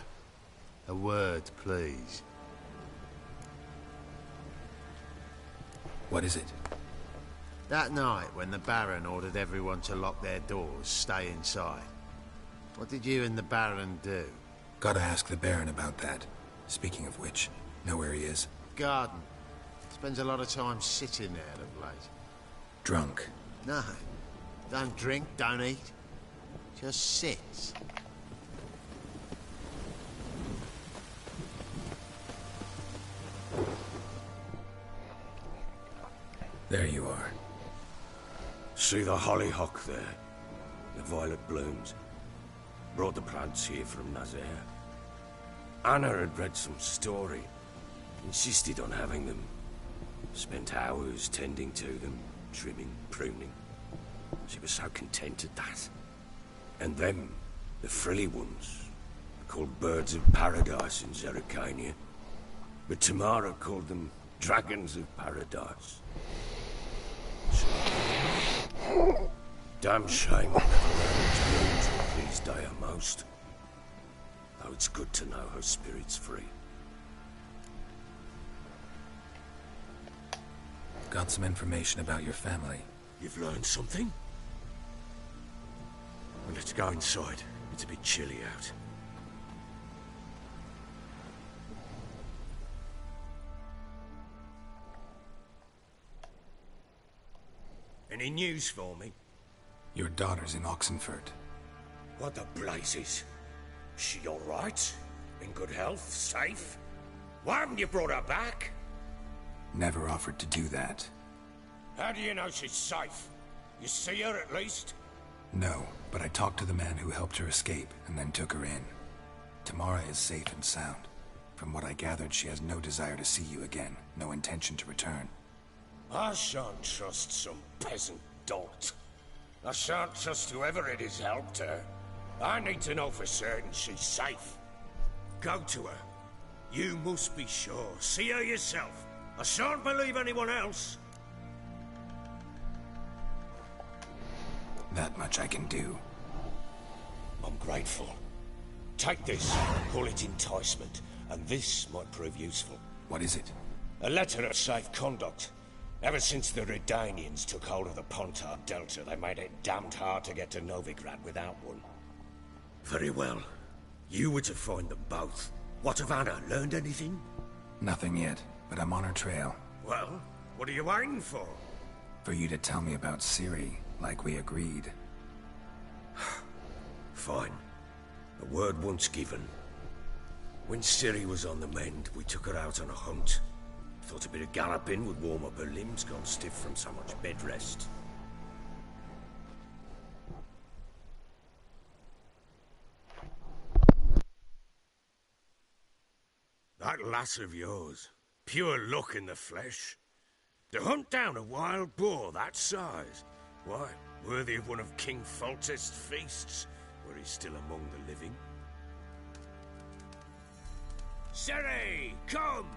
a word, please. What is it? That night when the Baron ordered everyone to lock their doors, stay inside. What did you and the Baron do? Gotta ask the Baron about that. Speaking of which, know where he is? Garden. Spends a lot of time sitting there of late. Drunk. No. Don't drink, don't eat. Just sits. There you are. See the hollyhock there? The violet blooms. Brought the plants here from Nazaire. Anna had read some story. Insisted on having them. Spent hours tending to them. Trimming, pruning. She was so content at that. And them, the frilly ones, called birds of paradise in Zerrikania. But Tamara called them dragons of paradise. Damn shame I never learned to blooms will please Dea most. Though it's good to know her spirit's free. Got some information about your family. You've learned something? Well, let's go inside. It's a bit chilly out. Any news for me? Your daughter's in Oxenfurt. What the blazes? She all right? In good health? Safe? Why haven't you brought her back? Never offered to do that. How do you know she's safe? You see her at least? No, but I talked to the man who helped her escape and then took her in. Tamara is safe and sound. From what I gathered, she has no desire to see you again, no intention to return. I shan't trust some peasant dolt. I shan't trust whoever it is helped her. I need to know for certain she's safe. Go to her. You must be sure. See her yourself. I shan't believe anyone else. That much I can do. I'm grateful. Take this, call it enticement, and this might prove useful. What is it? A letter of safe conduct. Ever since the Redanians took hold of the Pontar Delta, they made it damned hard to get to Novigrad without one. Very well. You were to find them both. What of Anna? Learned anything? Nothing yet, but I'm on her trail. Well, What are you waiting for? For you to tell me about Ciri, like we agreed. Fine. A word once given. When Ciri was on the mend, we took her out on a hunt. Thought a bit of galloping would warm up her limbs, gone stiff from so much bed rest. That lass of yours, pure luck in the flesh. To hunt down a wild boar that size, why, worthy of one of King Foltest's feasts, where he's still among the living. Ciri, come!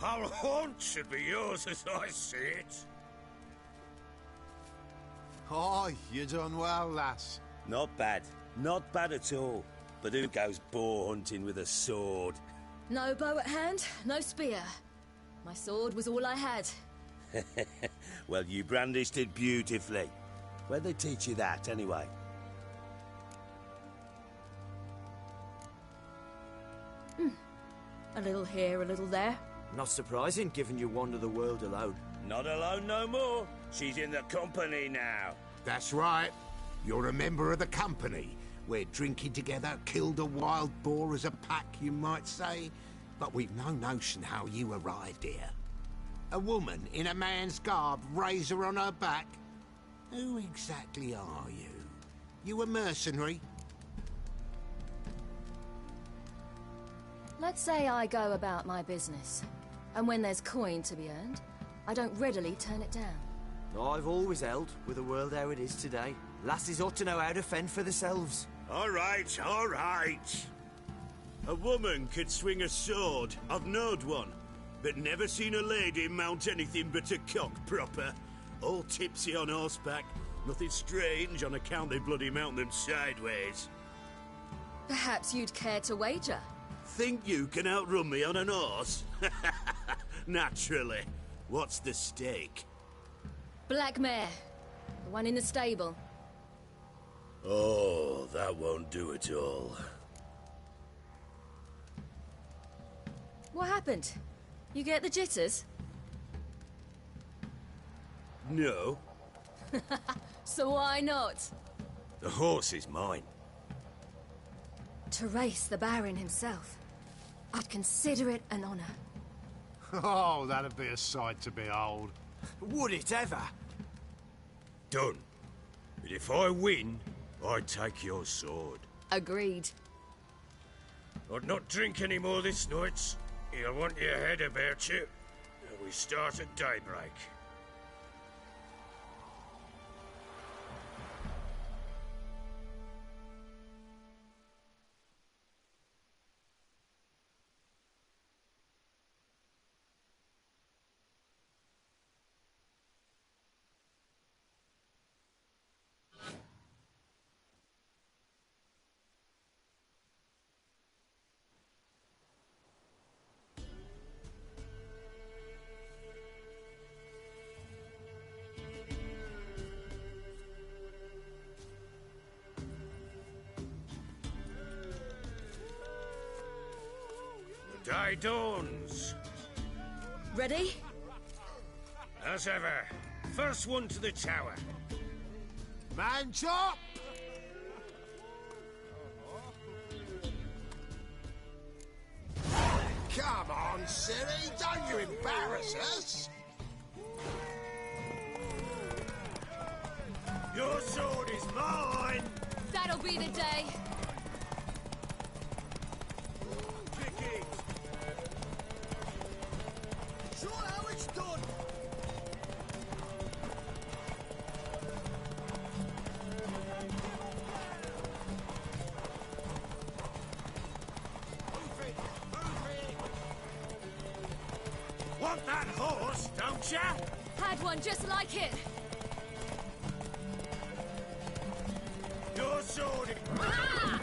Our haunt should be yours as I see it. Oh, you done well, lass. Not bad. Not bad at all. But who goes boar hunting with a sword? No bow at hand, no spear. My sword was all I had. Well, you brandished it beautifully. Where'd they teach you that, anyway? A little here, a little there. Not surprising, given you wander the world alone. Not alone no more. She's in the company now. That's right. You're a member of the company. We're drinking together, killed a wild boar as a pack, you might say. But we've no notion how you arrived here. A woman in a man's garb, razor on her back. Who exactly are you? You a mercenary? Let's say I go about my business. And when there's coin to be earned, I don't readily turn it down. I've always held, with the world how it is today, lasses ought to know how to fend for themselves. All right, all right. A woman could swing a sword. I've knowed one. But never seen a lady mount anything but a cock proper. All tipsy on horseback. Nothing strange on account they bloody mount them sideways. Perhaps you'd care to wager? Think you can outrun me on an horse? Naturally. What's the stake? Black mare. The one in the stable. Oh, that won't do at all. What happened? You get the jitters? No. So why not? The horse is mine. To race the Baron himself. I'd consider it an honor. Oh, that'd be a sight to behold. Would it ever? Done. But if I win, I take your sword. Agreed. I'd not drink any more this night. You'll want your head about you. And we start at daybreak. Day dawns. Ready? As ever. First one to the tower. Man chop! Come on, Ciri, don't you embarrass us! Your sword is mine! That'll be the day. Show how it's done! Want that horse, don't ya? Had one just like it. Your sword is... Ah!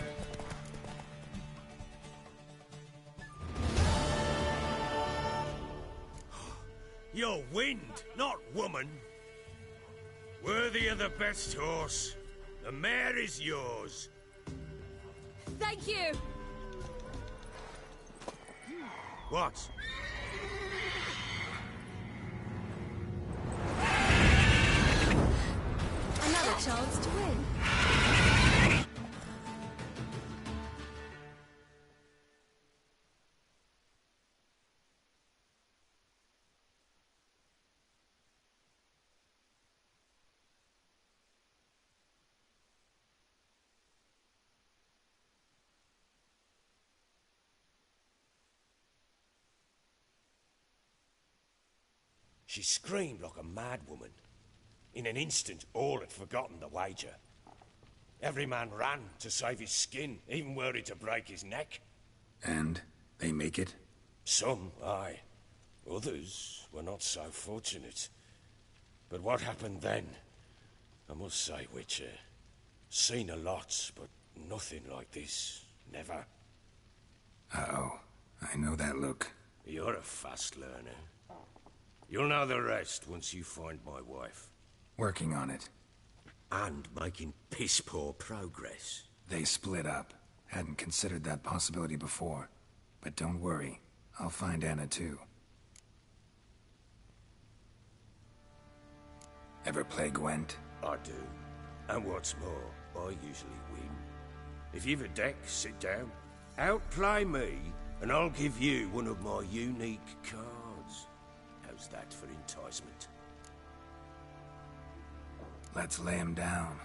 You're wind, not woman. Worthy of the best horse. The mare is yours. Thank you. What? She screamed like a mad woman. In an instant, all had forgotten the wager. Every man ran to save his skin, even worried to break his neck. And they make it? Some, aye. Others were not so fortunate. But what happened then? I must say, Witcher, seen a lot, but nothing like this. Never. Uh-oh. I know that look. You're a fast learner. You'll know the rest once you find my wife. Working on it. And making piss-poor progress. They split up. Hadn't considered that possibility before. But don't worry. I'll find Anna too. Ever play Gwent? I do. And what's more, I usually win. If you've a deck, sit down. Outplay me, and I'll give you one of my unique cards. How's that for enticement? Let's lay him down.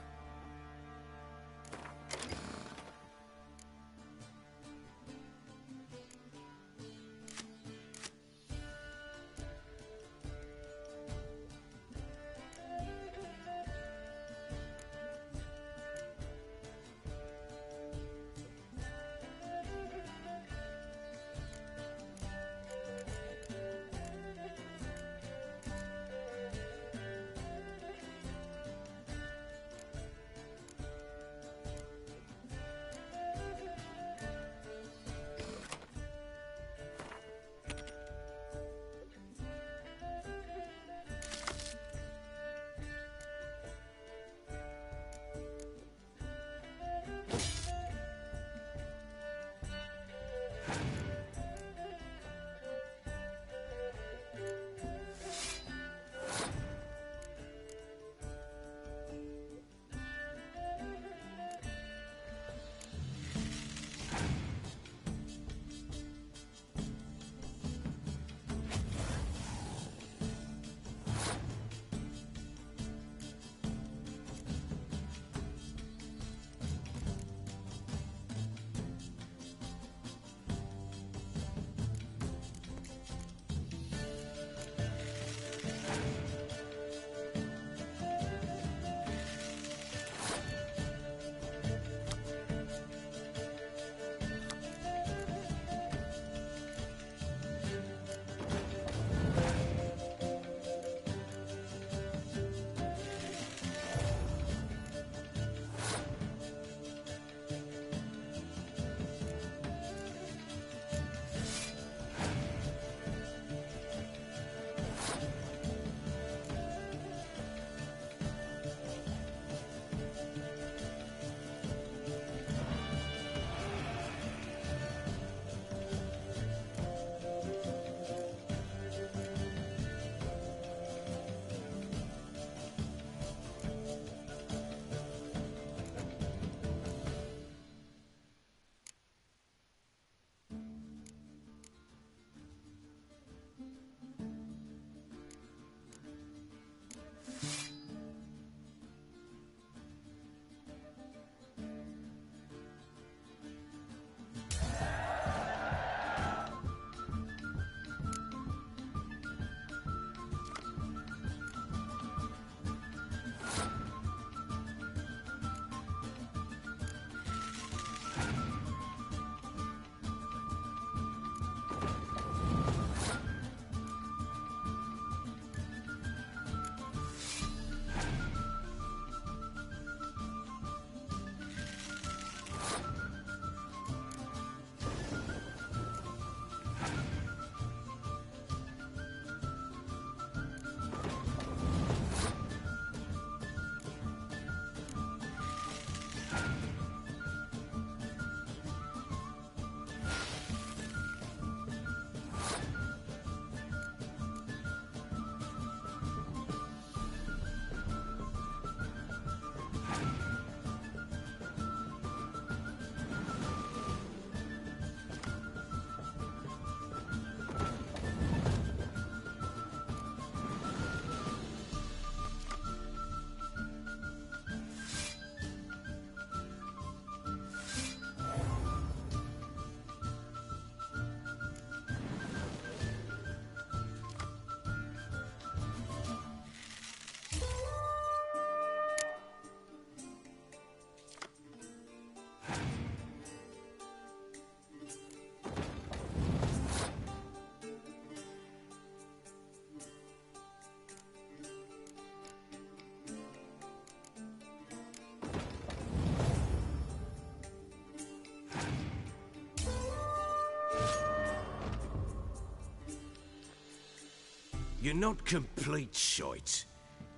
You're not complete shite,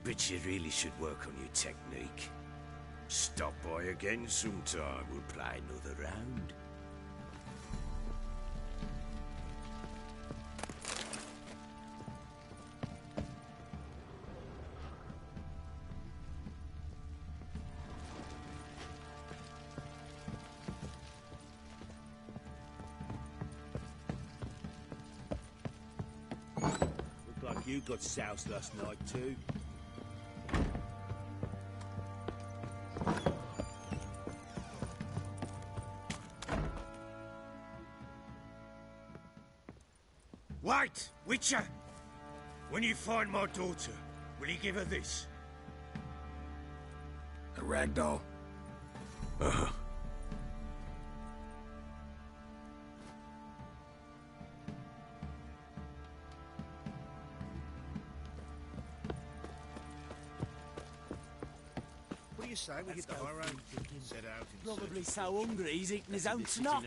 but you really should work on your technique. Stop by again sometime, we'll play another round. Look like you got soused last night too. Wait, Witcher! When you find my daughter, will you give her this? A rag doll. Uh-huh. What do you say we get the high road? Set out in Probably so hungry he's eating his own snot.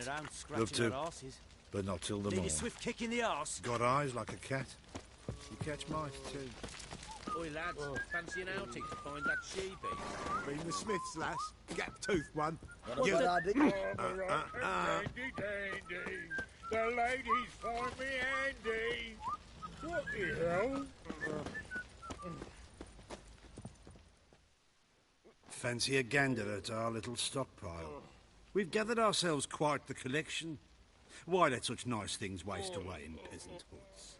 Love to. Arses. But not till the Need morning. a swift kick in the arse. Got eyes like a cat. You catch mice too. Oi lads, fancy an outing to find that sheepy? Been the Smiths, lass. Gap-toothed one. You- Dandy, the ladies find me handy. What the hell? Fancy a gander at our little stockpile. We've gathered ourselves quite the collection. Why let such nice things waste away in peasant hoods?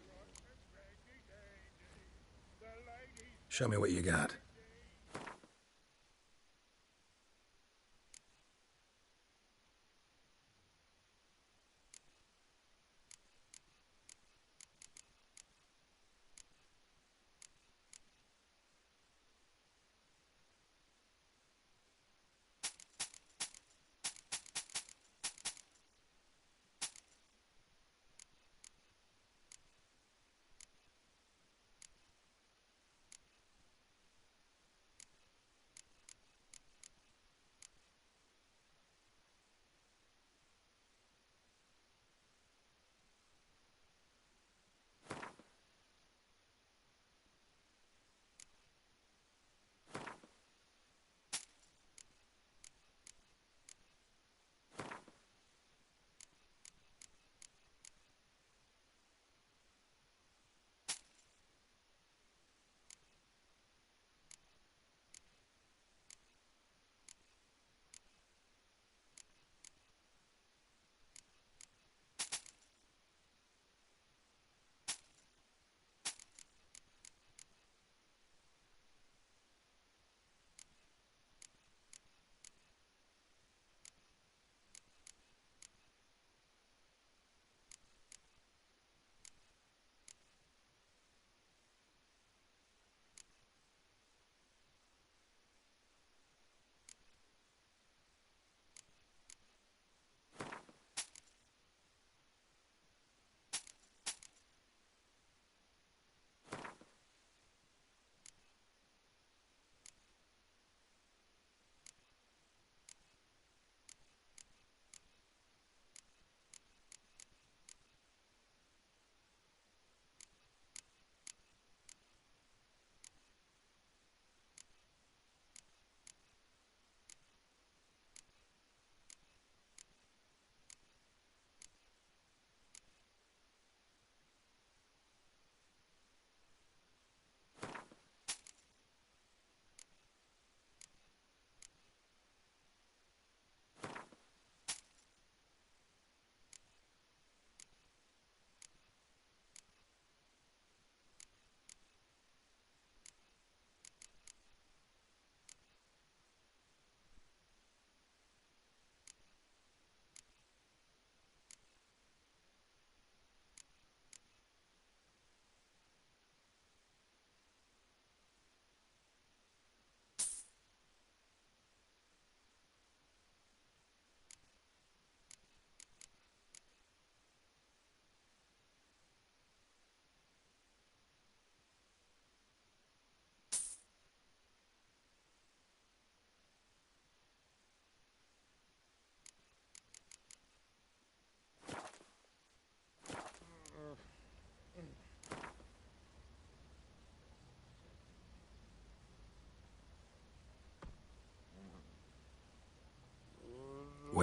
Show me what you got.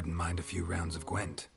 wouldn't mind a few rounds of Gwent.